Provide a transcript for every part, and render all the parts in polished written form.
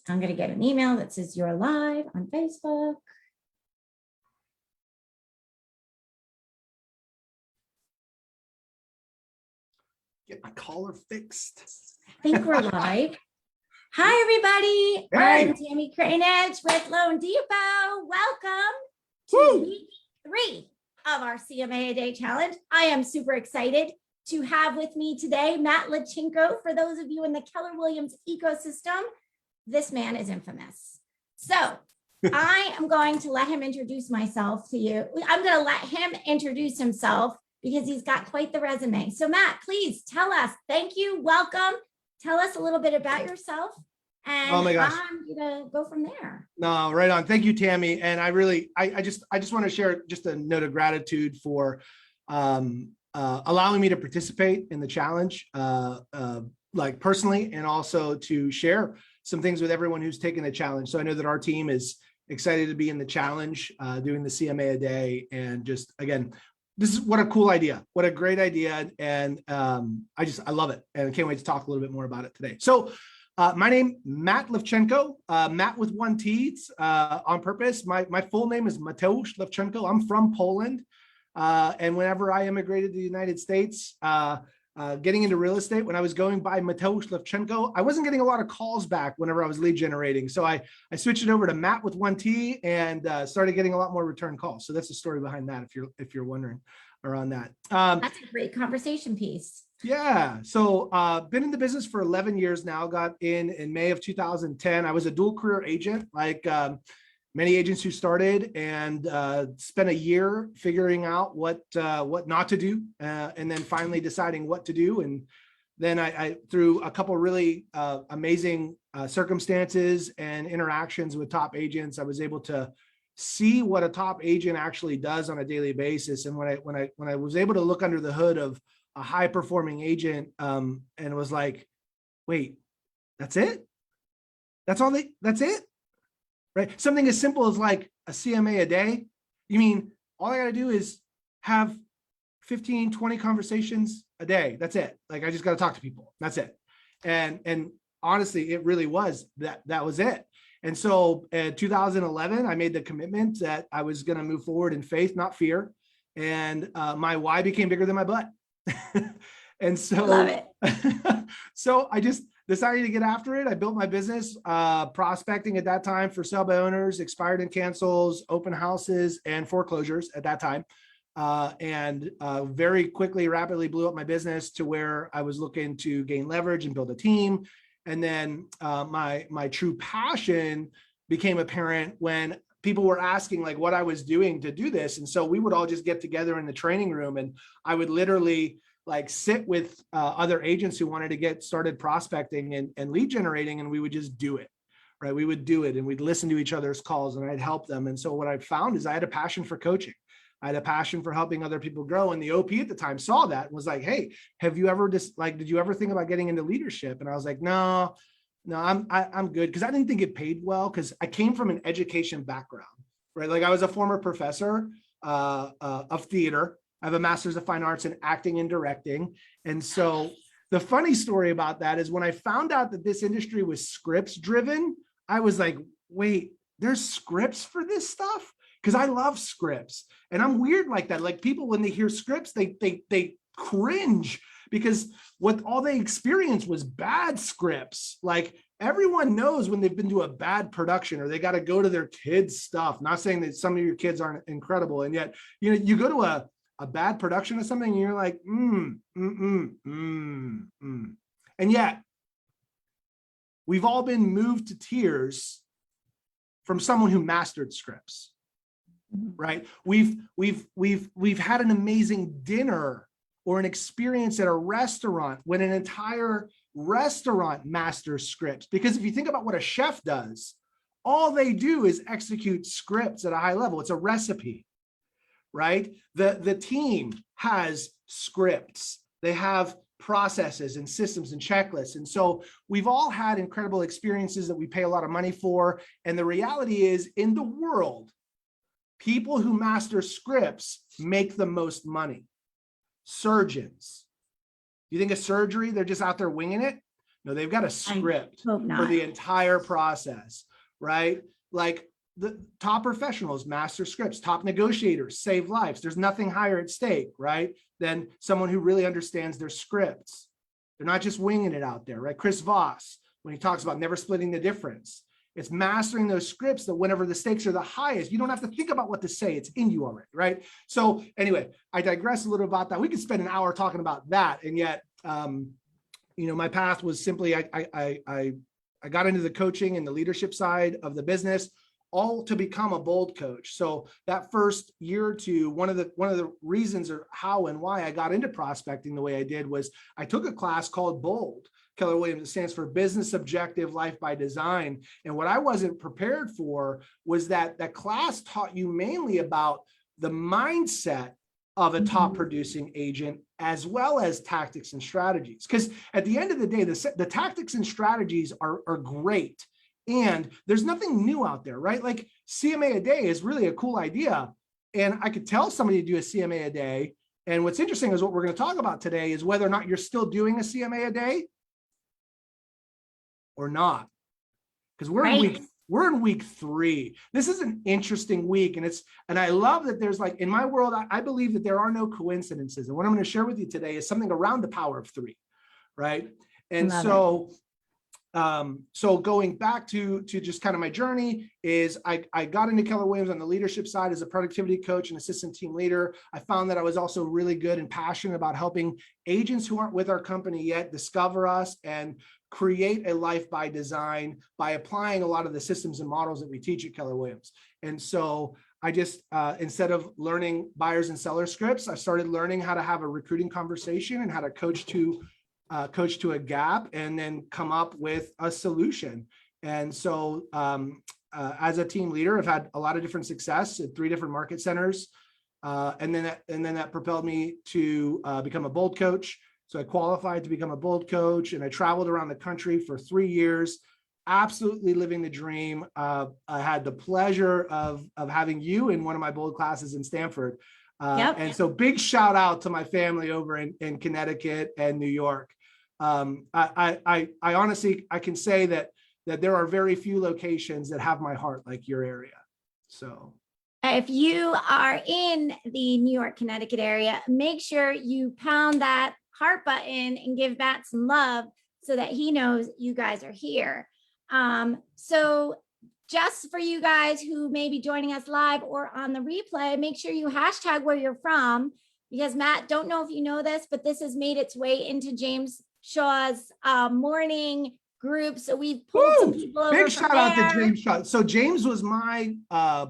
I'm going to get an email that says you're live on Facebook. Get my collar fixed. I think we're live. Hi, everybody. Hey. I'm Tammy Cranage with Loan Depot. Welcome to week 3 of our CMA-A-Day challenge. I am super excited to have with me today Mat Lewczenko. For those of you in the Keller Williams ecosystem, this man is infamous. So I am going to let him introduce myself to you. I'm going to let him introduce himself because he's got quite the resume. So Mat, please tell us, thank you, welcome. Tell us a little bit about yourself, and oh my gosh, I'm gonna go from there. No, right on. Thank you, Tammy. And I just want to share just a note of gratitude for allowing me to participate in the challenge, like personally, and also to share some things with everyone who's taken the challenge. So I know that our team is excited to be in the challenge, doing the CMA-A-Day, and just again, this is what a cool idea, what a great idea. And I love it. And I can't wait to talk a little bit more about it today. So my name, Mat Lewczenko, Mat with 1 T, it's on purpose. My full name is Mat Lewczenko. I'm from Poland. And whenever I immigrated to the United States, getting into real estate, when I was going by Mat Lewczenko, I wasn't getting a lot of calls back whenever I was lead generating. So I switched it over to Mat with 1 T and started getting a lot more return calls. So that's the story behind that, if you're wondering around that. That's a great conversation piece. Yeah. So been in the business for 11 years now, got in May of 2010. I was a dual career agent, like many agents who started, and spent a year figuring out what not to do, and then finally deciding what to do. And then I through a couple really amazing circumstances and interactions with top agents, I was able to see what a top agent actually does on a daily basis. And when I was able to look under the hood of a high performing agent, and it was like, wait, that's it? That's it? Right? Something as simple as like a CMA-A-Day. You mean all I got to do is have 15, 20 conversations a day. That's it. Like I just got to talk to people. That's it. And honestly, it really was that was it. And so in 2011, I made the commitment that I was going to move forward in faith, not fear. And my why became bigger than my butt. And so, love it. So I just decided to get after it. I built my business prospecting at that time for sell by owners, expired and cancels, open houses, and foreclosures at that time. And very quickly, rapidly blew up my business to where I was looking to gain leverage and build a team. And then my true passion became apparent when people were asking like what I was doing to do this. And so we would all just get together in the training room, and I would literally like sit with other agents who wanted to get started prospecting and lead generating, and we would just do it, right? We would do it, and we'd listen to each other's calls, and I'd help them. And so what I found is I had a passion for coaching. I had a passion for helping other people grow. And the OP at the time saw that and was like, hey, have you ever just like, did you ever think about getting into leadership? And I was like, no, I'm good. Cause I didn't think it paid well, because I came from an education background, right? Like I was a former professor of theater. I have a master's of fine arts in acting and directing. And so the funny story about that is when I found out that this industry was scripts driven, I was like, wait, there's scripts for this stuff? Because I love scripts, and I'm weird like that. Like people, when they hear scripts, they cringe, because what all they experienced was bad scripts. Like everyone knows when they've been to a bad production or they got to go to their kids' stuff. Not saying that some of your kids aren't incredible, and yet you go to a bad production of something and you're like, and yet we've all been moved to tears from someone who mastered scripts. Right? We've had an amazing dinner or an experience at a restaurant when an entire restaurant masters scripts. Because if you think about what a chef does, all they do is execute scripts at a high level. It's a recipe, right? The team has scripts. They have processes and systems and checklists. And so we've all had incredible experiences that we pay a lot of money for. And the reality is, in the world, people who master scripts make the most money. Surgeons. You think of surgery, they're just out there winging it? No, they've got a script hope for not. the entire process, right? Like the top professionals master scripts, top negotiators save lives. There's nothing higher at stake, right, than someone who really understands their scripts. They're not just winging it out there, right? Chris Voss, when he talks about never splitting the difference, it's mastering those scripts that whenever the stakes are the highest, you don't have to think about what to say. It's in you already, right? So anyway, I digress a little about that. We could spend an hour talking about that. And yet, my path was simply, I got into the coaching and the leadership side of the business, all to become a bold coach. So that first year or two, one of the reasons or how and why I got into prospecting the way I did was I took a class called Bold. Keller Williams, it stands for Business Objective Life by Design. And what I wasn't prepared for was that class taught you mainly about the mindset of a top producing agent, as well as tactics and strategies. Because at the end of the day, the tactics and strategies are great. And there's nothing new out there, right? Like CMA-A-Day is really a cool idea. And I could tell somebody to do a CMA-A-Day. And what's interesting is what we're going to talk about today is whether or not you're still doing a CMA-A-Day or not. Because we're in week 3. This is an interesting week. And I love that there's like, in my world, I believe that there are no coincidences. And what I'm going to share with you today is something around the power of 3, right? And so going back to just kind of my journey is I got into Keller Williams on the leadership side as a productivity coach and assistant team leader. I found that I was also really good and passionate about helping agents who aren't with our company yet discover us and create a life by design by applying a lot of the systems and models that we teach at Keller Williams. And so I just, instead of learning buyers and seller scripts, I started learning how to have a recruiting conversation and how to coach to a gap and then come up with a solution. And so as a team leader, I've had a lot of different success at 3 different market centers. And then that propelled me to become a bold coach. So I qualified to become a bold coach and I traveled around the country for 3 years, absolutely living the dream. I had the pleasure of having you in one of my bold classes in Stanford. And so big shout out to my family over in Connecticut and New York. I honestly, I can say that there are very few locations that have my heart like your area. So if you are in the New York, Connecticut area, make sure you pound that heart button and give Matt some love so that he knows you guys are here. So just for you guys who may be joining us live or on the replay, make sure you hashtag where you're from, because Matt, don't know if you know this, but this has made its way into James Shaw's morning group. So we've pulled some people over. Big shout out to James Shaw. So James was my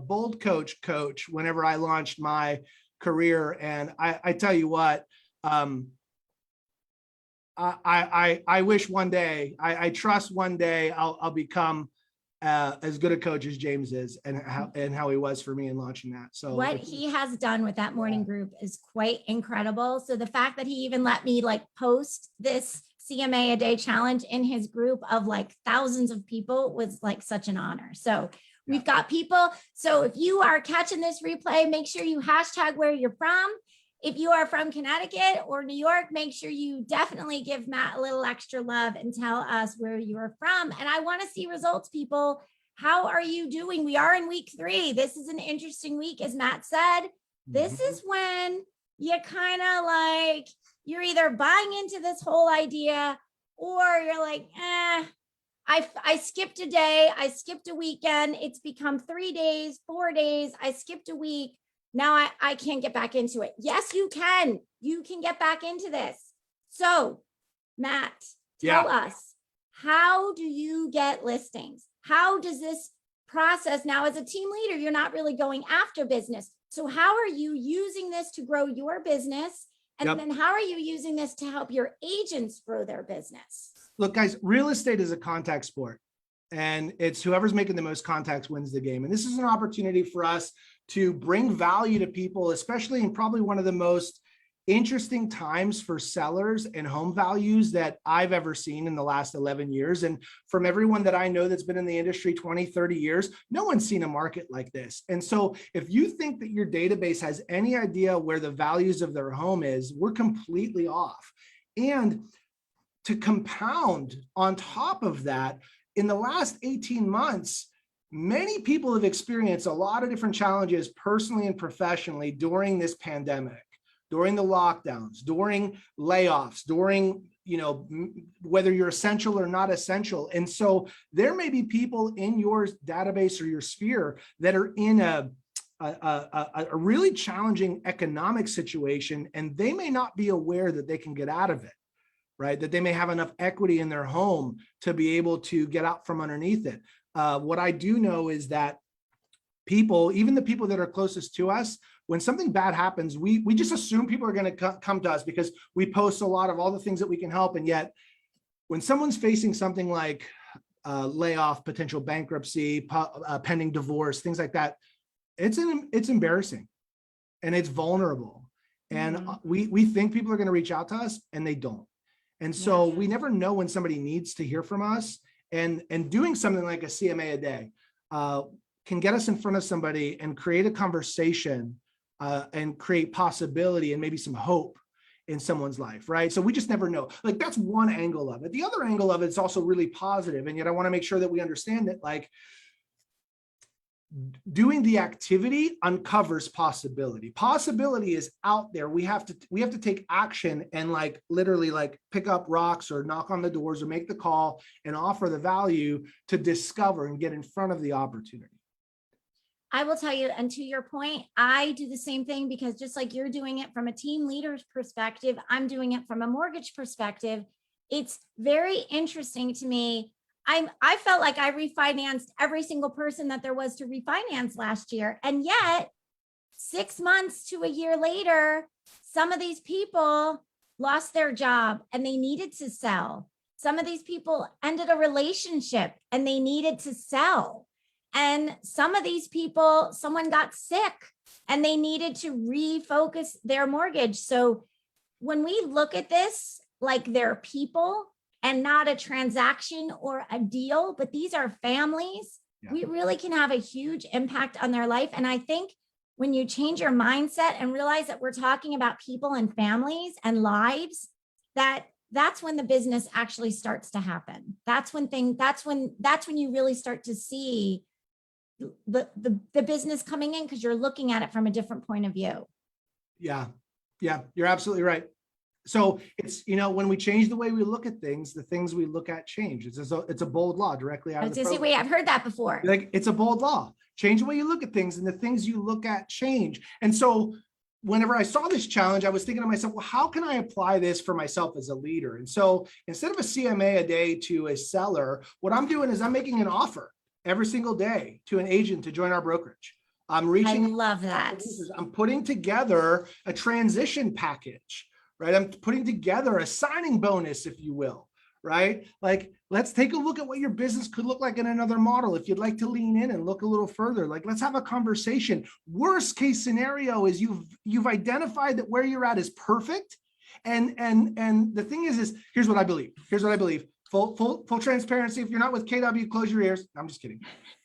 bold coach whenever I launched my career. And I tell you what, I wish one day, I trust one day I'll become as good a coach as James is and how he was for me in launching that. So what he has done with that morning group is quite incredible. So the fact that he even let me like post this CMA-A-Day challenge in his group of like thousands of people was like such an honor. So we've got people. So if you are catching this replay, make sure you hashtag where you're from. If you are from Connecticut or New York, make sure you definitely give Matt a little extra love and tell us where you are from. And I want to see results, people. How are you doing? We are in week 3. This is an interesting week. As Matt said, this is when you kind of like, you're either buying into this whole idea or you're like, I skipped a day. I skipped a weekend. It's become 3 days, 4 days. I skipped a week. Now I can't get back into it. Yes, you can. You can get back into this. So, Matt, tell us, how do you get listings? How does this process now as a team leader, you're not really going after business. So how are you using this to grow your business? And then how are you using this to help your agents grow their business? Look, guys, real estate is a contact sport. And it's whoever's making the most contacts wins the game. And this is an opportunity for us to bring value to people, especially in probably one of the most interesting times for sellers and home values that I've ever seen in the last 11 years. And from everyone that I know that's been in the industry 20, 30 years, no one's seen a market like this. And so if you think that your database has any idea where the values of their home is, we're completely off. And to compound on top of that, in the last 18 months, many people have experienced a lot of different challenges personally and professionally during this pandemic, during the lockdowns, during layoffs, during, whether you're essential or not essential. And so there may be people in your database or your sphere that are in a really challenging economic situation, and they may not be aware that they can get out of it, right? That they may have enough equity in their home to be able to get out from underneath it. What I do know is that people, even the people that are closest to us, when something bad happens, we just assume people are going to come to us because we post a lot of all the things that we can help. And yet when someone's facing something like layoff, potential bankruptcy, pending divorce, things like that, it's embarrassing and it's vulnerable. And we think people are going to reach out to us, and they don't. And so we never know when somebody needs to hear from us, and doing something like a CMA-A-Day can get us in front of somebody and create a conversation and create possibility and maybe some hope in someone's life, right? So we just never know. Like, that's one angle of it. The other angle of it is also really positive, and yet I want to make sure that we understand that, like, doing the activity uncovers possibility. Possibility is out there. We have to take action and, like, literally, like, pick up rocks or knock on the doors or make the call and offer the value to discover and get in front of the opportunity. I will tell you, and to your point, I do the same thing, because just like you're doing it from a team leader's perspective, I'm doing it from a mortgage perspective. It's very interesting to me. I felt like I refinanced every single person that there was to refinance last year. And yet 6 months to a year later, some of these people lost their job and they needed to sell. Some of these people ended a relationship and they needed to sell. And some of these people, someone got sick and they needed to refocus their mortgage. So when we look at this, like, they're people and not a transaction or a deal, but these are families, we really can have a huge impact on their life. And I think when you change your mindset and realize that we're talking about people and families and lives, that's when the business actually starts to happen. That's when you really start to see the business coming in, because you're looking at it from a different point of view. Yeah, you're absolutely right. So it's, when we change the way we look at things, the things we look at change. It's a bold law directly out of the program. Wait, I've heard that before. Like, it's a bold law. Change the way you look at things, and the things you look at change. And so whenever I saw this challenge, I was thinking to myself, well, how can I apply this for myself as a leader? And so instead of a CMA-A-Day to a seller, what I'm doing is I'm making an offer every single day to an agent to join our brokerage. I'm reaching. I love that. I'm putting together a transition package, right? I'm putting together a signing bonus, if you will, right? Like, let's take a look at what your business could look like in another model. If you'd like to lean in and look a little further, like, let's have a conversation. Worst case scenario is you've identified that where you're at is perfect. And the thing is here's what I believe. Full transparency. If you're not with KW, close your ears. I'm just kidding.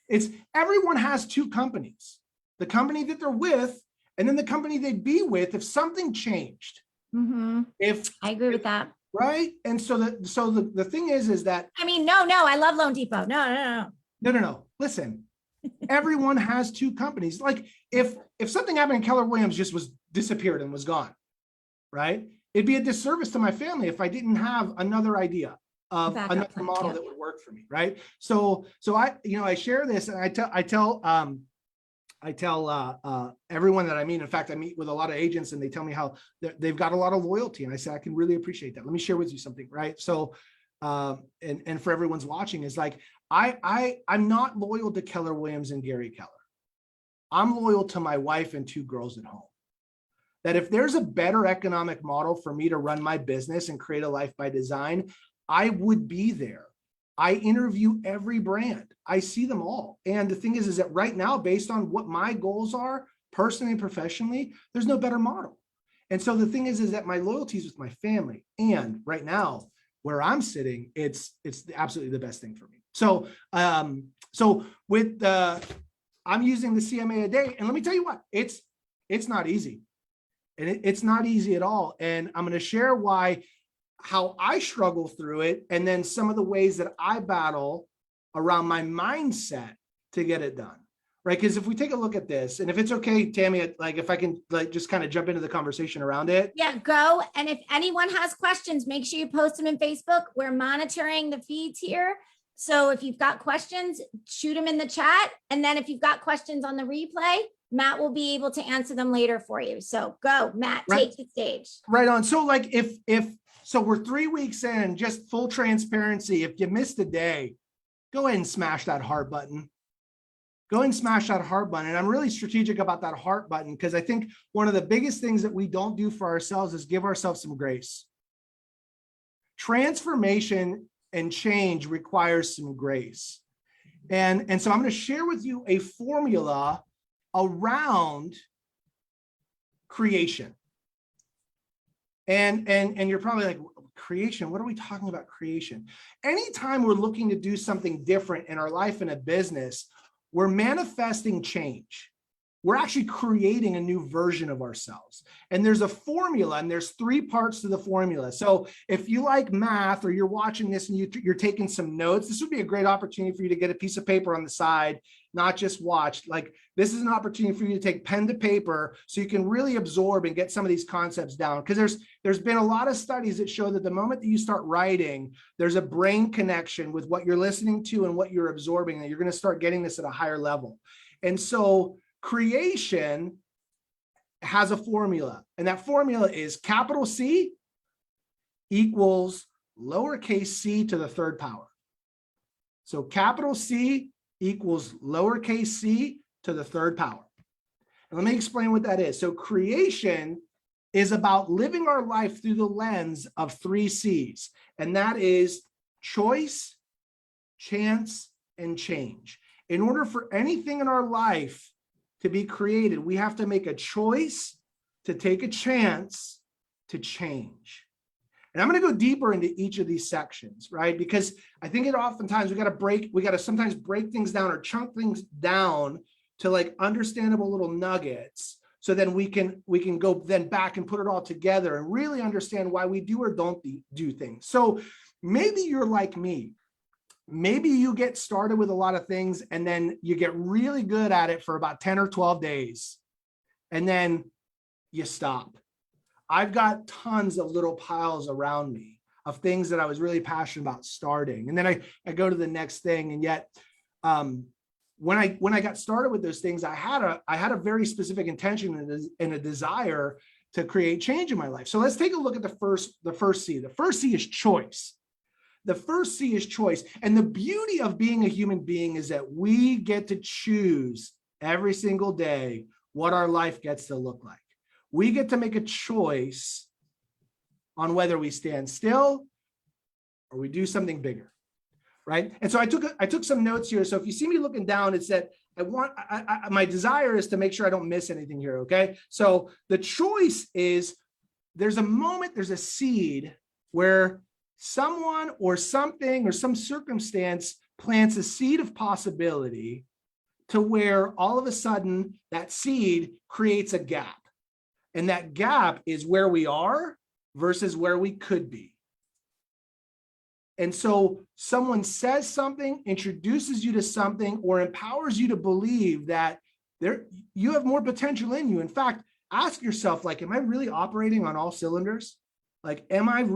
It's everyone has two companies, the company that they're with, and then the company they'd be with if something changed. If I agree with that. Right. And so the thing is that, I mean, no, I love Loan Depot. No. Listen, everyone has two companies. Like, if something happened and Keller Williams just disappeared and was gone, right? It'd be a disservice to my family if I didn't have another idea of another model that would work for me, right? So I share this, and I tell everyone that I meet. In fact, I meet with a lot of agents, and they tell me how they've got a lot of loyalty, and I say, I can really appreciate that. Let me share with you something, right? So, and for everyone's watching, is like, I'm not loyal to Keller Williams and Gary Keller. I'm loyal to my wife and two girls at home. That if there's a better economic model for me to run my business and create a life by design, I would be there. I interview every brand. I see them all. And the thing is that right now, based on what my goals are, personally and professionally, there's no better model. And so the thing is that my loyalty is with my family. And right now, where I'm sitting, it's absolutely the best thing for me. So, I'm using the CMA-A-Day, and let me tell you what, it's not easy. And it's not easy at all. And I'm going to share why how I struggle through it, and then some of the ways that I battle around my mindset to get it done. Right. Because if we take a look at this, and if it's okay, Tammy, like if I can like just kind of jump into the conversation around it. Yeah, go. And if anyone has questions, make sure you post them in Facebook. We're monitoring the feeds here. So if you've got questions, shoot them in the chat. And then if you've got questions on the replay, Matt will be able to answer them later for you. So go, Matt, take the stage. Right on. So like so we're 3 weeks in, just full transparency. If you missed a day, go ahead and smash that heart button. Go ahead and smash that heart button. And I'm really strategic about that heart button because I think one of the biggest things that we don't do for ourselves is give ourselves some grace. Transformation and change requires some grace. And so I'm going to share with you a formula around creation. And you're probably like, creation, what are we talking about creation? Anytime we're looking to do something different in our life and a business, we're manifesting change. We're actually creating a new version of ourselves. And there's a formula, and there's 3 parts to the formula. So if you like math or you're watching this and you're taking some notes, this would be a great opportunity for you to get a piece of paper on the side, not just watch. Like this is an opportunity for you to take pen to paper so you can really absorb and get some of these concepts down. Because there's been a lot of studies that show that the moment that you start writing, there's a brain connection with what you're listening to and what you're absorbing, and you're going to start getting this at a higher level. And so creation has a formula, and that formula is capital C equals lowercase c to the 3rd power. So capital C equals lowercase c to the 3rd power. And let me explain what that is. So creation is about living our life through the lens of 3 C's, and that is choice, chance, and change. In order for anything in our life to be created, we have to make a choice to take a chance to change. And I'm going to go deeper into each of these sections, right? Because I think oftentimes we got to sometimes break things down or chunk things down to like understandable little nuggets. So then we can go then back and put it all together and really understand why we do or don't do things. So maybe you're like me. Maybe you get started with a lot of things and then you get really good at it for about 10 or 12 days and then you stop. I've got tons of little piles around me of things that I was really passionate about starting. And then I go to the next thing. And yet when I got started with those things, I had a very specific intention and a desire to create change in my life. So let's take a look at the first C. The first C is choice. The first C is choice. And the beauty of being a human being is that we get to choose every single day what our life gets to look like. We get to make a choice on whether we stand still or we do something bigger, right? And so I took some notes here. So if you see me looking down, it's that my desire is to make sure I don't miss anything here, okay? So the choice is there's a seed where someone or something or some circumstance plants a seed of possibility to where all of a sudden that seed creates a gap. And that gap is where we are versus where we could be. And so someone says something, introduces you to something, or empowers you to believe that you have more potential in you. In fact, ask yourself, like, am I really operating on all cylinders? Like, am I at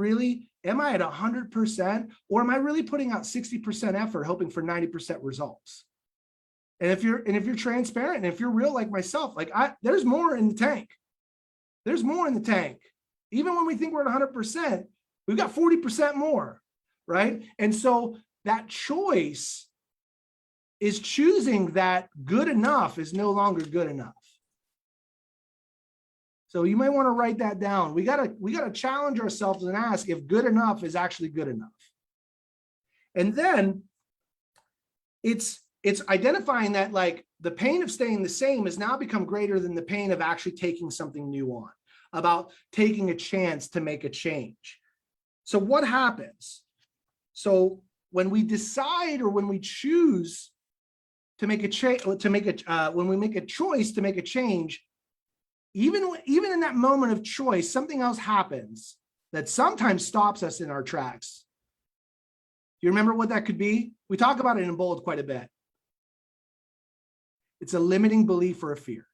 100%, or am I really putting out 60% effort, hoping for 90% results? And if you're transparent, and if you're real like myself, like there's more in the tank. There's more in the tank. Even when we think we're at 100%, we've got 40% more, right? And so that choice is choosing that good enough is no longer good enough. So you might want to write that down. We gotta challenge ourselves and ask if good enough is actually good enough. And then it's identifying that, like, the pain of staying the same has now become greater than the pain of actually taking something new on, about taking a chance to make a change. So what happens? So when we decide, or when we choose to make a change, when we make a choice to make a change, even in that moment of choice, something else happens that sometimes stops us in our tracks. Do you remember what that could be? We talk about it in bold quite a bit. It's a limiting belief or a fear.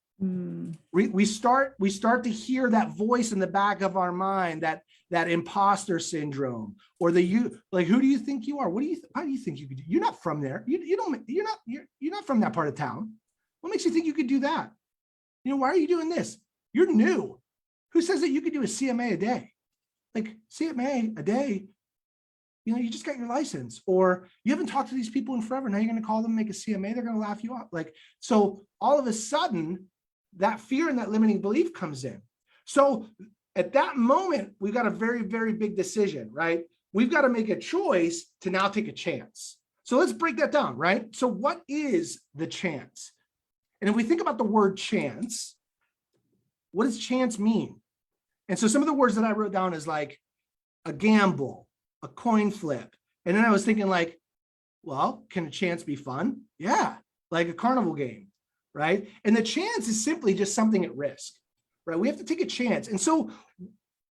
We start to hear that voice in the back of our mind, that imposter syndrome, or like, who do you think you are? How do you think you could do? You're not from there. You're not from that part of town. What makes you think you could do that? Why are you doing this? You're new. Who says that you could do a CMA-A-Day? Like, CMA-A-Day, you just got your license, or you haven't talked to these people in forever. Now you're going to call them, make a CMA, they're going to laugh you out. Like, so all of a sudden, that fear and that limiting belief comes in. So at that moment, we've got a very, very big decision, right? We've got to make a choice to now take a chance. So let's break that down, right? So what is the chance? And if we think about the word chance, what does chance mean? And so some of the words that I wrote down is like a gamble, a coin flip. And then I was thinking like, well, can a chance be fun? Yeah, like a carnival game, right? And the chance is simply just something at risk, right? We have to take a chance. And so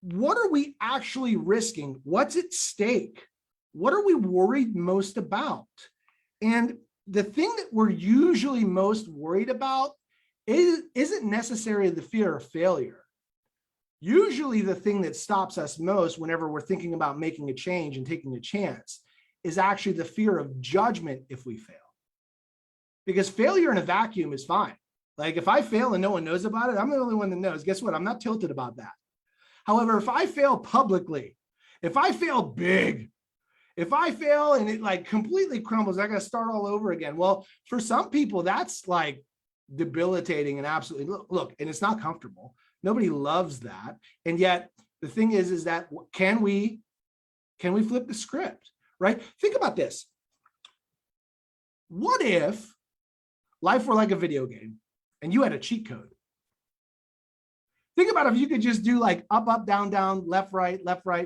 what are we actually risking? What's at stake? What are we worried most about? And the thing that we're usually most worried about isn't necessarily the fear of failure. Usually the thing that stops us most whenever we're thinking about making a change and taking a chance is actually the fear of judgment if we fail. Because failure in a vacuum is fine. Like if I fail and no one knows about it, I'm the only one that knows. Guess what? I'm not tilted about that. However, if I fail publicly, if I fail big, if I fail and it like completely crumbles, I got to start all over again. Well, for some people, that's like debilitating and absolutely look, and it's not comfortable. Nobody loves that. And yet the thing is that can we flip the script, right? Think about this. What if life were like a video game and you had a cheat code? Think about if you could just do like up, down, left, right,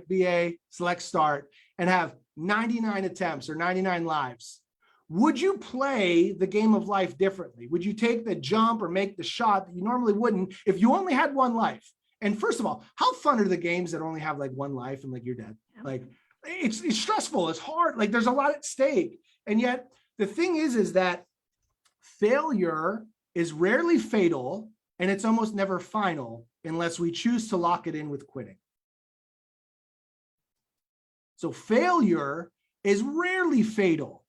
BA, select, start, and have 99 attempts or 99 lives. Would you play the game of life differently? Would you take the jump or make the shot that you normally wouldn't if you only had one life? And first of all, how fun are the games that only have like one life and like you're dead? Like it's stressful, it's hard, like there's a lot at stake. And yet the thing is that failure is rarely fatal and it's almost never final unless we choose to lock it in with quitting. So failure is rarely fatal,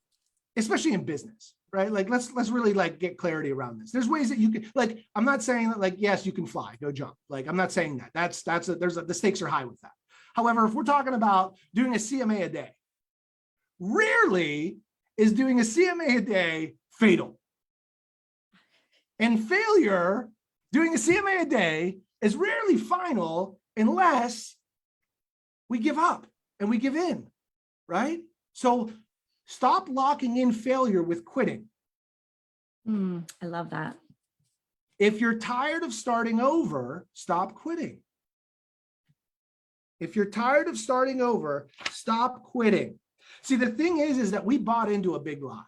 especially in business, right? Like let's really like get clarity around this. There's ways that you can, like, I'm not saying that like, yes, you can fly, go jump. Like, I'm not saying that. The stakes are high with that. However, if we're talking about doing a CMA-A-Day, rarely is doing a CMA-A-Day fatal. And failure, doing a CMA-A-Day is rarely final unless we give up and we give in, right? So stop locking in failure with quitting. I love that. If you're tired of starting over, stop quitting. If you're tired of starting over, stop quitting. See, the thing is that we bought into a big lie.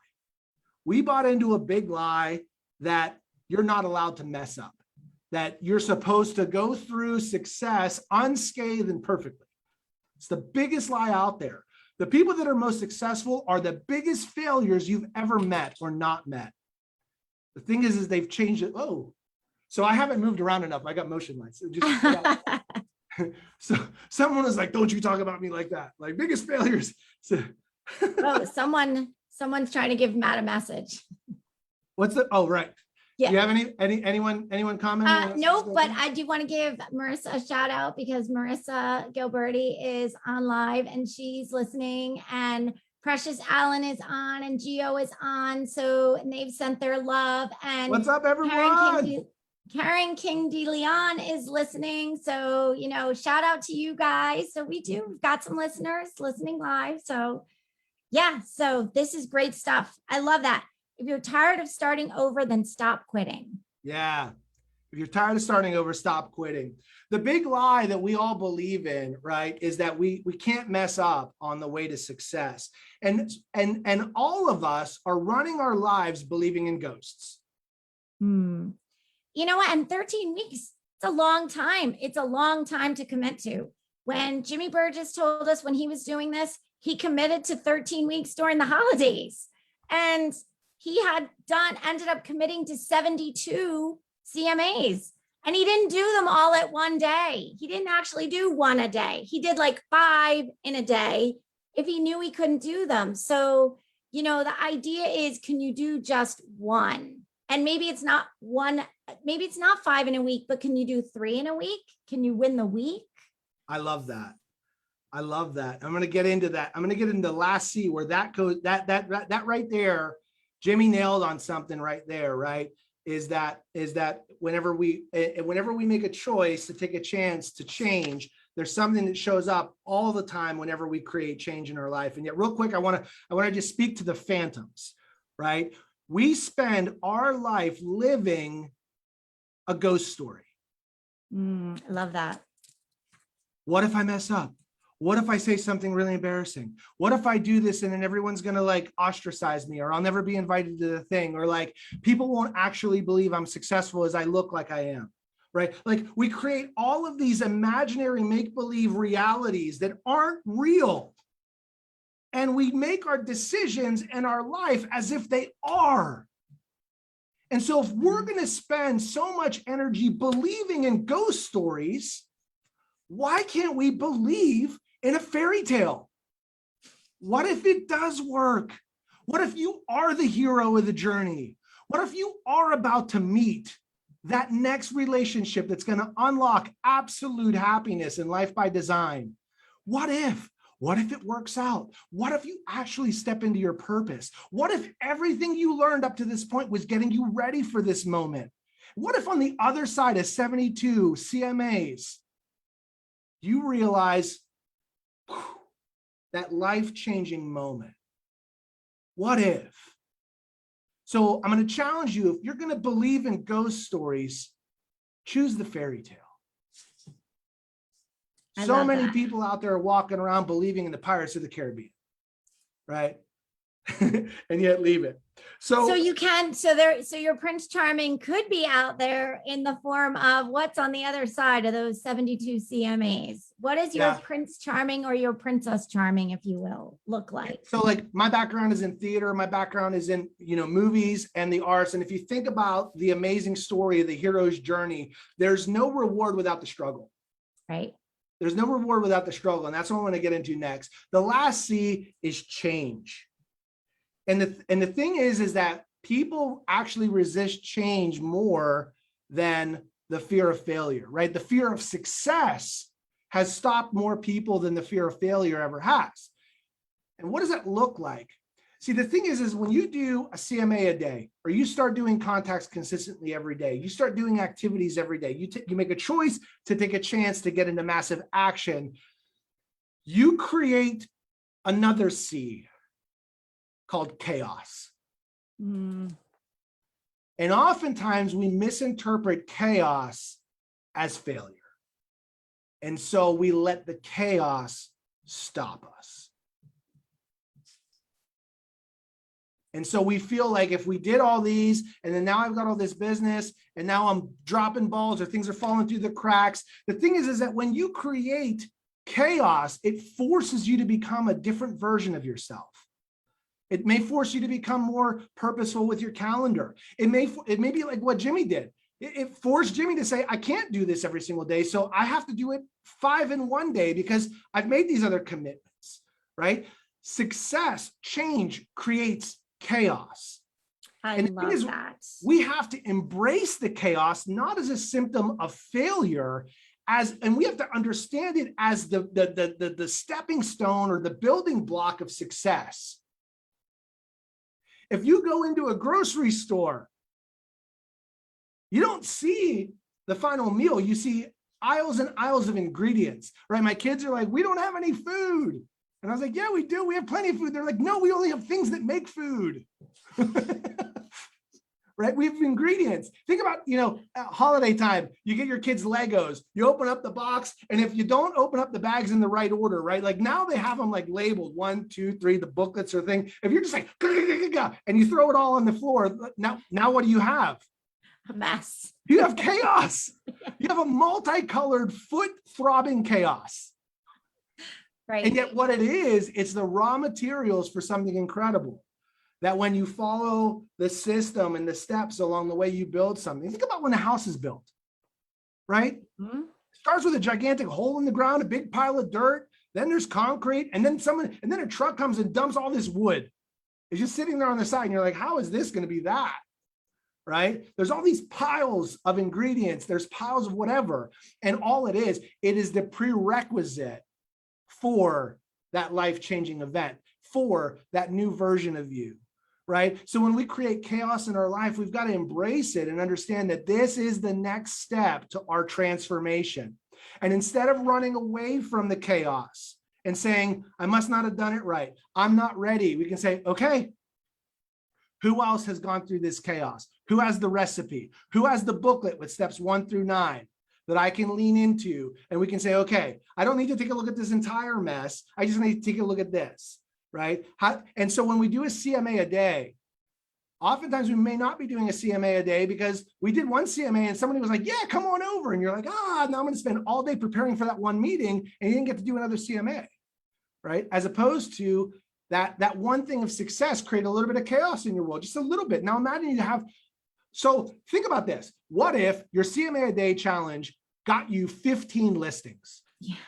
We bought into a big lie that you're not allowed to mess up, that you're supposed to go through success unscathed and perfectly. It's the biggest lie out there. The people that are most successful are the biggest failures you've ever met or not met. The thing is they've changed it. Oh, so I haven't moved around enough. I got motion lights. So someone was like, don't you talk about me like that. Like biggest failures. So Oh, someone's trying to give Matt a message. What's the, oh, right. Yeah. Do you have anyone comment? No, but I do want to give Marissa a shout out because Marissa Gilberti is on live and she's listening, and Precious Allen is on and Gio is on. So and they've sent their love. And what's up, everyone? Karen King de Leon is listening. So, shout out to you guys. So we've got some listeners listening live. So yeah, so this is great stuff. I love that. If you're tired of starting over, then stop quitting. Yeah. If you're tired of starting over, stop quitting. The big lie that we all believe in, right, is that we can't mess up on the way to success. And all of us are running our lives believing in ghosts. You know what? And 13 weeks, it's a long time. It's a long time to commit to. when Jimmy Burgess told us when he was doing this, he committed to 13 weeks during the holidays. And he ended up committing to 72 CMAs. And he didn't do them all at one day. He didn't actually do one a day. He did like 5 in a day if he knew he couldn't do them. So, the idea is, can you do just one? And maybe it's not 5 in a week, but can you do 3 in a week? Can you win the week? I love that. I'm going to get into that. I'm going to get into last C, where that goes, that right there, Jimmy nailed on something right there, right? Is that whenever we make a choice to take a chance to change, there's something that shows up all the time whenever we create change in our life. And yet, real quick, I want to just speak to the phantoms, right? We spend our life living a ghost story. I love that. What if I mess up? What if I say something really embarrassing? What if I do this and then everyone's going to like ostracize me, or I'll never be invited to the thing, or like people won't actually believe I'm successful as I look like I am, right? Like we create all of these imaginary make-believe realities that aren't real. And we make our decisions and our life as if they are. And so if we're going to spend so much energy believing in ghost stories, why can't we believe in a fairy tale? What if it does work? What if you are the hero of the journey? What if you are about to meet that next relationship that's going to unlock absolute happiness in life by design? What if it works out? What if you actually step into your purpose? What if everything you learned up to this point was getting you ready for this moment? What if on the other side of 72 CMAs, you realize that life-changing moment? What if? So I'm going to challenge you, if you're going to believe in ghost stories, choose the fairy tale. So many people out there are walking around believing in the Pirates of the Caribbean, right? And yet leave it. So your Prince Charming could be out there in the form of what's on the other side of those 72 CMAs. What is your Prince Charming, or your Princess Charming, if you will, look like? So like my background is in theater. My background is in, movies and the arts. And if you think about the amazing story of the hero's journey, there's no reward without the struggle. Right. There's no reward without the struggle. And that's what I want to get into next. The last C is change. And the thing is that people actually resist change more than the fear of failure, right? The fear of success has stopped more people than the fear of failure ever has. And what does that look like? See, the thing is when you do a CMA-A-Day, or you start doing contacts consistently every day, you start doing activities every day, you make a choice to take a chance to get into massive action, you create another C called chaos. And oftentimes we misinterpret chaos as failure. And so we let the chaos stop us. And so we feel like if we did all these, and then now I've got all this business, and now I'm dropping balls, or things are falling through the cracks. The thing is that when you create chaos, it forces you to become a different version of yourself. It may force you to become more purposeful with your calendar. It may be like what Jimmy did. It forced Jimmy to say, I can't do this every single day, so I have to do it 5 in one day because I've made these other commitments, right? Success, change creates chaos. I love that. We have to embrace the chaos, not as a symptom of failure, and we have to understand it as the stepping stone or the building block of success. If you go into a grocery store, you don't see the final meal. You see aisles and aisles of ingredients, right? My kids are like, we don't have any food. And I was like, yeah, we do. We have plenty of food. They're like, no, we only have things that make food. Right? We have ingredients. Think about, holiday time, you get your kids Legos, you open up the box, and if you don't open up the bags in the right order, right? Like now they have them like labeled 1, 2, 3, the booklets or thing. If you're just like, and you throw it all on the floor, now what do you have? A mess. You have chaos. You have a multicolored, foot-throbbing chaos. Right. And yet what it is, it's the raw materials for something incredible. That when you follow the system and the steps along the way you build something, think about when a house is built, right? Mm-hmm. Starts with a gigantic hole in the ground, a big pile of dirt, then there's concrete, and then a truck comes and dumps all this wood. It's just sitting there on the side, and you're like, how is this going to be that? Right? There's all these piles of ingredients, there's piles of whatever, and all it is the prerequisite for that life-changing event, for that new version of you. Right? So when we create chaos in our life, we've got to embrace it and understand that this is the next step to our transformation. And instead of running away from the chaos and saying, I must not have done it right, I'm not ready, we can say, okay, who else has gone through this chaos? Who has the recipe? Who has the booklet with steps 1 through 9 that I can lean into? And we can say, okay, I don't need to take a look at this entire mess. I just need to take a look at this. Right? And so when we do a CMA-A-Day, oftentimes we may not be doing a CMA-A-Day because we did one CMA and somebody was like, yeah, come on over. And you're like, now I'm going to spend all day preparing for that one meeting and you didn't get to do another CMA, right? As opposed to that one thing of success create a little bit of chaos in your world, just a little bit. Now imagine you have, so think about this. What if your CMA-A-Day challenge got you 15 listings? Yes,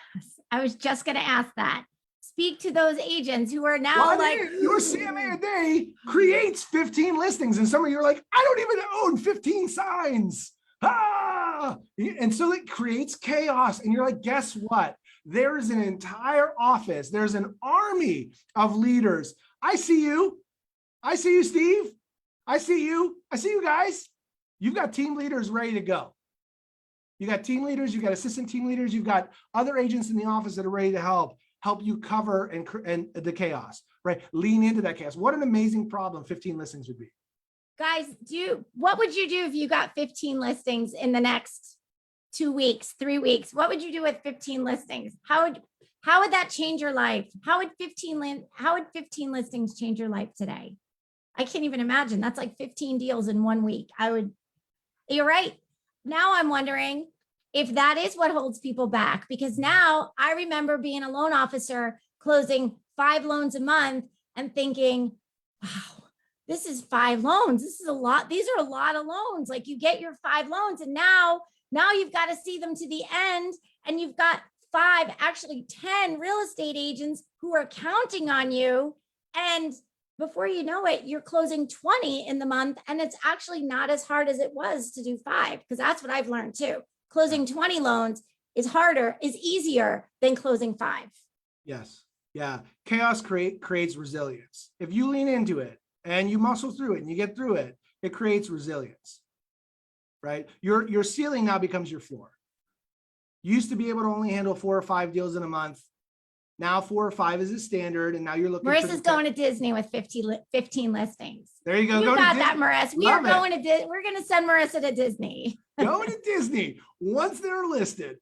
I was just going to ask that. Speak to those agents who are now like, your CMA-A-Day creates 15 listings. And some of you are like, I don't even own 15 signs. And so it creates chaos. And you're like, guess what? There is an entire office. There's an army of leaders. I see you. I see you, Steve. I see you. I see you guys. You've got team leaders ready to go. You got team leaders. You've got assistant team leaders. You've got other agents in the office that are ready to help you cover and the chaos, right? Lean into that chaos. What an amazing problem 15 listings would be. Guys, what would you do if you got 15 listings in the next 2 weeks, 3 weeks? What would you do with 15 listings? How would that change your life? How would 15 listings change your life today? I can't even imagine. That's like 15 deals in 1 week. You're right. Now I'm wondering if that is what holds people back, because now I remember being a loan officer closing 5 loans a month and thinking, wow, this is 5 loans. This is a lot. These are a lot of loans. Like you get your 5 loans and now you've got to see them to the end. And you've got 5, actually 10 real estate agents who are counting on you. And before you know it, you're closing 20 in the month. And it's actually not as hard as it was to do 5, because that's what I've learned too. Closing 20 loans is easier than closing 5. Yes. Yeah. Chaos creates resilience. If you lean into it and you muscle through it and you get through it, it creates resilience, right? Your ceiling now becomes your floor. You used to be able to only handle 4 or 5 deals in a month. Now 4 or 5 is a standard. And now you're looking. Marissa's going to Disney with 15 listings. There you go. You got that, Marissa. We're going to send Marissa to Disney. Going to Disney once they're listed.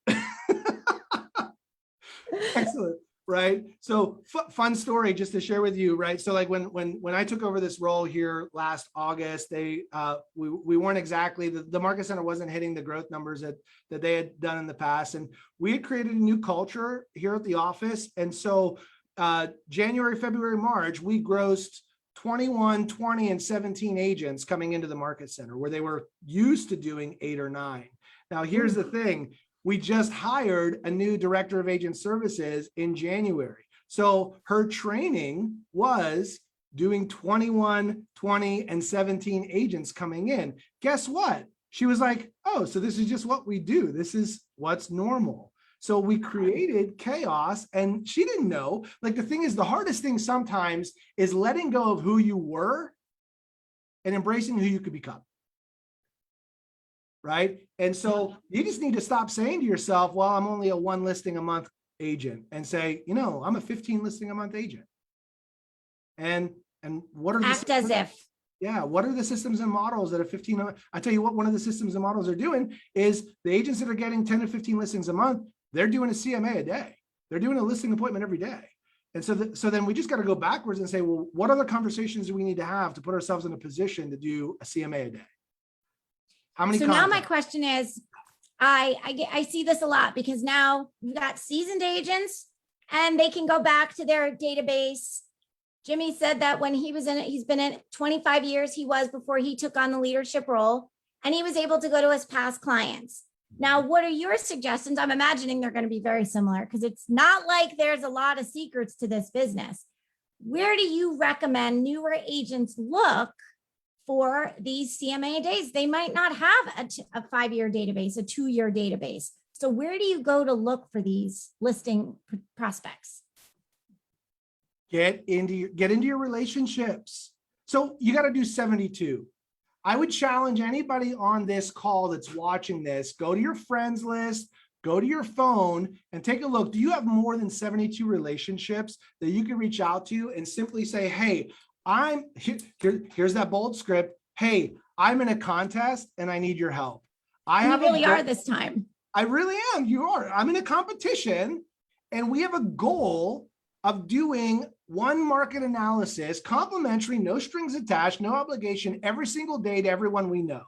Excellent. Right. So fun story just to share with you. Right. So like when I took over this role here last August, we weren't exactly, the market center wasn't hitting the growth numbers that they had done in the past. And we had created a new culture here at the office. And so January, February, March, we grossed 21, 20, and 17 agents coming into the market center where they were used to doing 8 or 9. Now, here's the thing. We just hired a new director of agent services in January. So her training was doing 21, 20, and 17 agents coming in. Guess what? She was like, oh, so this is just what we do. This is what's normal. So we created chaos, and she didn't know. Like the thing is, the hardest thing sometimes is letting go of who you were and embracing who you could become. Right? And so you just need to stop saying to yourself, well, I'm only a 1 listing a month agent, and say, I'm a 15 listing a month agent. And what are the act as if. Yeah, what are the systems and models that are 15? I tell you what, one of the systems and models are doing is the agents that are getting 10 to 15 listings a month, they're doing a CMA-A-Day. They're doing a listing appointment every day. And so then we just got to go backwards and say, well, what other conversations do we need to have to put ourselves in a position to do a CMA-A-Day? How many? So now my question is, I see this a lot because now we've got seasoned agents and they can go back to their database. Jimmy said that when he was in it, he's been in 25 years, he was before he took on the leadership role, and he was able to go to his past clients. Now, what are your suggestions? I'm imagining they're going to be very similar because it's not like there's a lot of secrets to this business. Where do you recommend newer agents look for these CMA days? They might not have a 5-year database, a 2-year database. So where do you go to look for these listing prospects? Get into your relationships. So you got to do 72. I would challenge anybody on this call that's watching this, go to your friends list, go to your phone and take a look. Do you have more than 72 relationships that you can reach out to and simply say, hey, here's that bold script. Hey, I'm in a contest and I need your help. You really are this time. I really am. You are. I'm in a competition and we have a goal of doing one market analysis, complimentary, no strings attached, no obligation, every single day to everyone we know.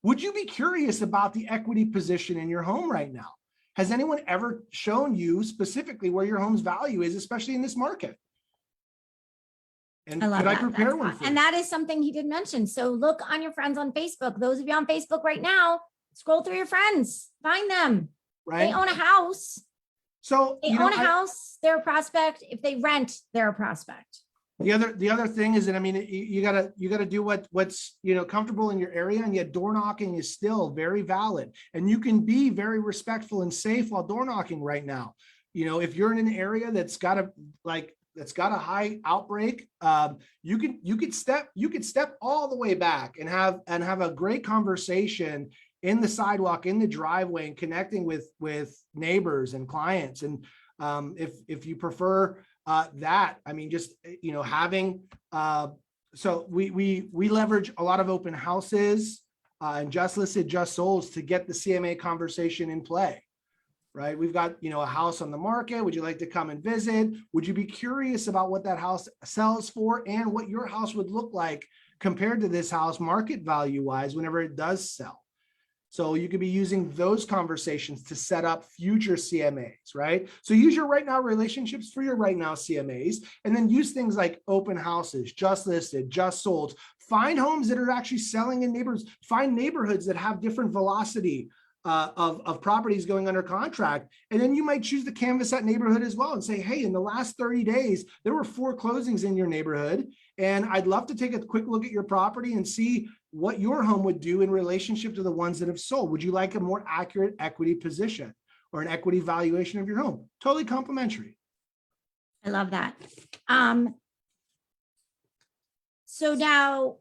Would you be curious about the equity position in your home right now? Has anyone ever shown you specifically where your home's value is, especially in this market? And I love could that. I prepare one for you? And that is something he did mention. So look on your friends on Facebook. Those of you on Facebook right now, scroll through your friends, find them. Right? They own a house. So They own a house, they're a prospect. If they rent, they're a prospect. The other thing is that, I mean, you gotta do what's comfortable in your area, and yet door knocking is still very valid, and you can be very respectful and safe while door knocking right now. If you're in an area that's got a high outbreak, you could step all the way back and have a great conversation in the sidewalk, in the driveway, and connecting with neighbors and clients. And if you prefer that, I mean, just having so we leverage a lot of open houses and just listed, just sold to get the CMA conversation in play. Right? We've got a house on the market. Would you like to come and visit? Would you be curious about what that house sells for and what your house would look like compared to this house market value wise whenever it does sell? So you could be using those conversations to set up future CMAs, right? So use your right now relationships for your right now CMAs, and then use things like open houses, just listed, just sold. Find homes that are actually selling in neighborhoods. Find neighborhoods that have different velocity of properties going under contract. And then you might choose to canvas that neighborhood as well and say, hey, in the last 30 days, there were 4 closings in your neighborhood. And I'd love to take a quick look at your property and see what your home would do in relationship to the ones that have sold. Would you like a more accurate equity position or an equity valuation of your home? Totally complimentary. I love that. So now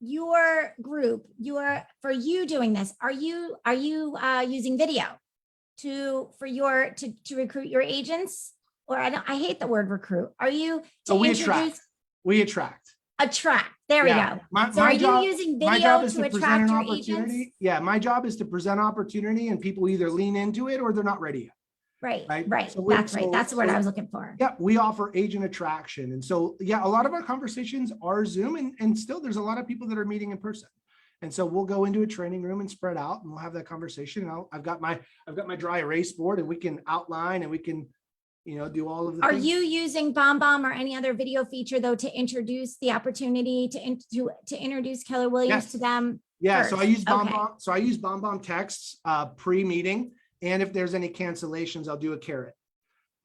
your group, for you doing this, are you using video to recruit your agents? Or I hate the word recruit. Are you we attract. There we go. Are you using video to attract your agents? Yeah, my job is to present opportunity, and people either lean into it or they're not ready yet. Right. So that's right. That's the word I was looking for. Yeah, we offer agent attraction. And so, yeah, a lot of our conversations are Zoom, and still there's a lot of people that are meeting in person. And so we'll go into a training room and spread out, and we'll have that conversation. And I've got my dry erase board, and we can outline, and we can do all of the Are things. you using BombBomb or any other video feature though to introduce the opportunity to introduce Keller Williams to them? Yeah, first? so I use BombBomb. Okay. So I use BombBomb texts pre-meeting, and if there's any cancellations, I'll do a carrot.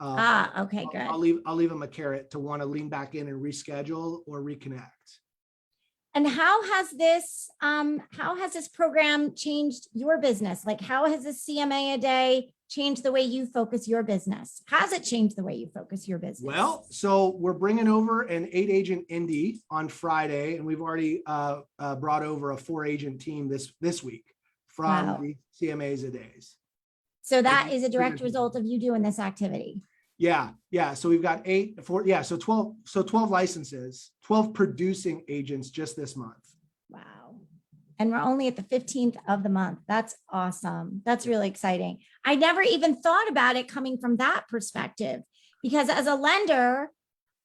Okay, good. I'll leave them a carrot to want to lean back in and reschedule or reconnect. And how has this program changed your business? Like, how has the CMA-A-Day changed the way you focus your business? Has it changed the way you focus your business? Well, so we're bringing over an 8-agent Indy on Friday, and we've already brought over a 4-agent team this week from the CMA-A-Days. So that is a direct result of you doing this activity. Yeah. So we've got 12 licenses, 12 producing agents just this month. Wow. And we're only at the 15th of the month. That's awesome. That's really exciting. I never even thought about it coming from that perspective, because as a lender,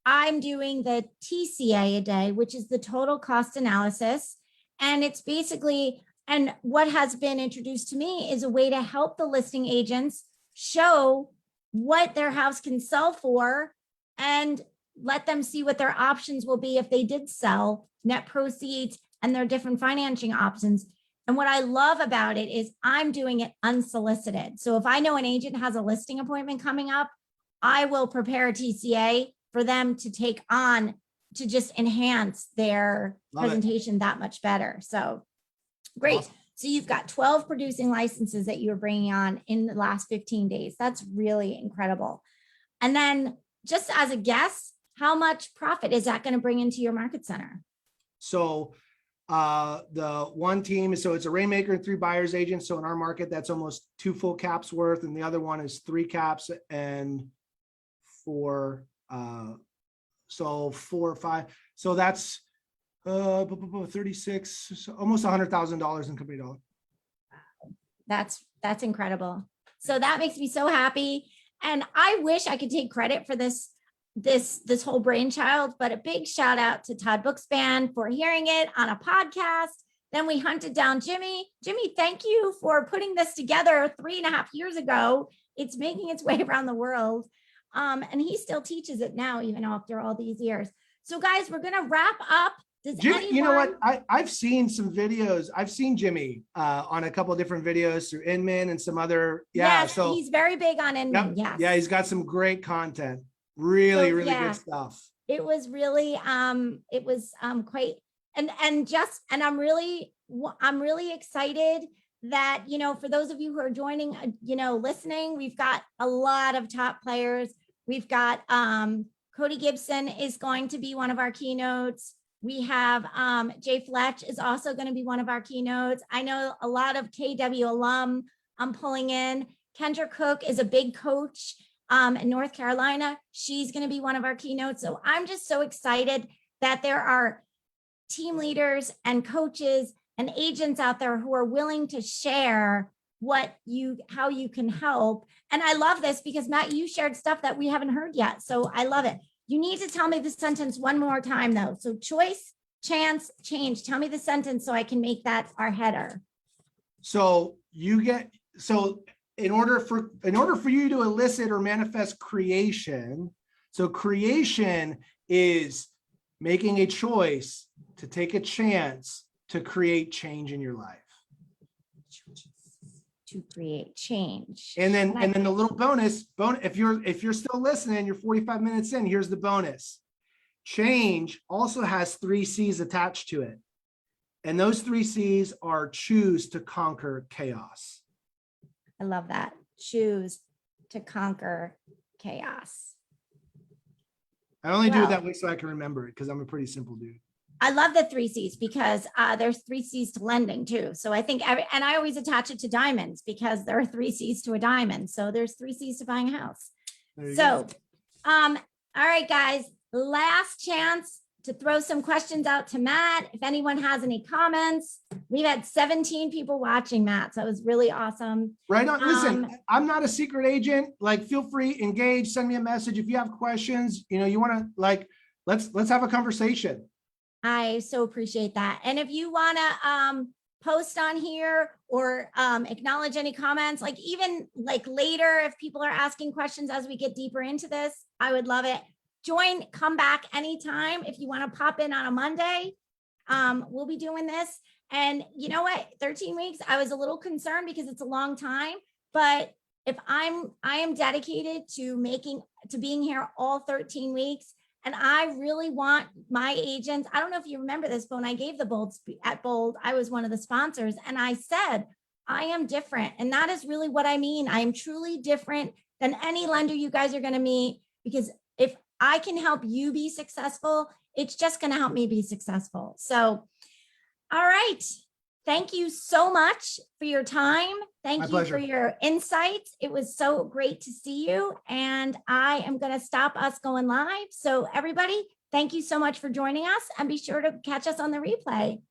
I'm doing the TCA-A-Day, which is the total cost analysis. And it's basically, and what has been introduced to me is a way to help the listing agents show what their house can sell for and let them see what their options will be if they did sell, net proceeds, and their different financing options. And what I love about it is I'm doing it unsolicited. So if I know an agent has a listing appointment coming up, I will prepare a TCA for them to take on to just enhance their presentation that much better. So great. Awesome. So you've got 12 producing licenses that you're bringing on in the last 15 days. That's really incredible. And then just as a guess, how much profit is that going to bring into your market center? So the one team is, so it's a rainmaker and 3 buyers agents. So in our market, that's almost 2 full caps worth. And the other one is 3 caps and 4, so 4 or 5. So that's 36, so almost $100,000 in company dollar. That's incredible. So that makes me so happy. And I wish I could take credit for this whole brainchild, but a big shout out to Todd Bookspan for hearing it on a podcast. Then we hunted down Jimmy. Jimmy, thank you for putting this together 3.5 years ago. It's making its way around the world. And he still teaches it now, even after all these years. So guys, we're going to wrap up. Does Jimmy, anyone... you know what? I've seen some videos. I've seen Jimmy on a couple of different videos through Inman and some other. Yeah, yes, so he's very big on Inman. Yep, yes. yeah, he's got some great content. Really good stuff. It was really quite and I'm really excited that, you know, for those of you who are joining, you know, listening, we've got a lot of top players. We've got Cody Gibson is going to be one of our keynotes. We have Jay Fletch is also going to be one of our keynotes. I know a lot of KW alum I'm pulling in. Kendra Cook is a big coach in North Carolina. She's going to be one of our keynotes. So I'm just so excited that there are team leaders and coaches and agents out there who are willing to share how you can help. And I love this because Matt, you shared stuff that we haven't heard yet. So I love it. You need to tell me the sentence one more time though. So choice, chance, change. Tell me the sentence so I can make that our header. So in order for you to elicit or manifest creation, so creation is making a choice to take a chance to create change in your life. To create change. And then the little bonus, if you're still listening, you're 45 minutes in, here's the bonus. Change also has 3 C's attached to it. And those 3 C's are choose to conquer chaos. I love that. Choose to conquer chaos. I only do it that way so I can remember it because I'm a pretty simple dude. I love the 3 C's because there's 3 C's to lending too. So I think and I always attach it to diamonds because there are 3 C's to a diamond. So there's 3 C's to buying a house. So, all right, guys, last chance to throw some questions out to Matt. If anyone has any comments, we've had 17 people watching, Matt. So it was really awesome. Right on. Listen, I'm not a secret agent. Like, feel free, engage, send me a message. If you have questions, you know, you want to let's have a conversation. I so appreciate that. And if you want to post on here or acknowledge any comments, like even like later, if people are asking questions as we get deeper into this, I would love it. Come back anytime. If you want to pop in on a Monday, we'll be doing this. And you know what, 13 weeks, I was a little concerned because it's a long time, but if I am dedicated to being here all 13 weeks. And I really want my agents, I don't know if you remember this, but when I gave the Bold at Bold, I was one of the sponsors and I said, I am different. And that is really what I mean. I am truly different than any lender you guys are going to meet, because if I can help you be successful, it's just going to help me be successful. So, all right. Thank you so much for your time. Thank you for your insights. It was so great to see you. And I am going to stop us going live. So everybody, thank you so much for joining us and be sure to catch us on the replay.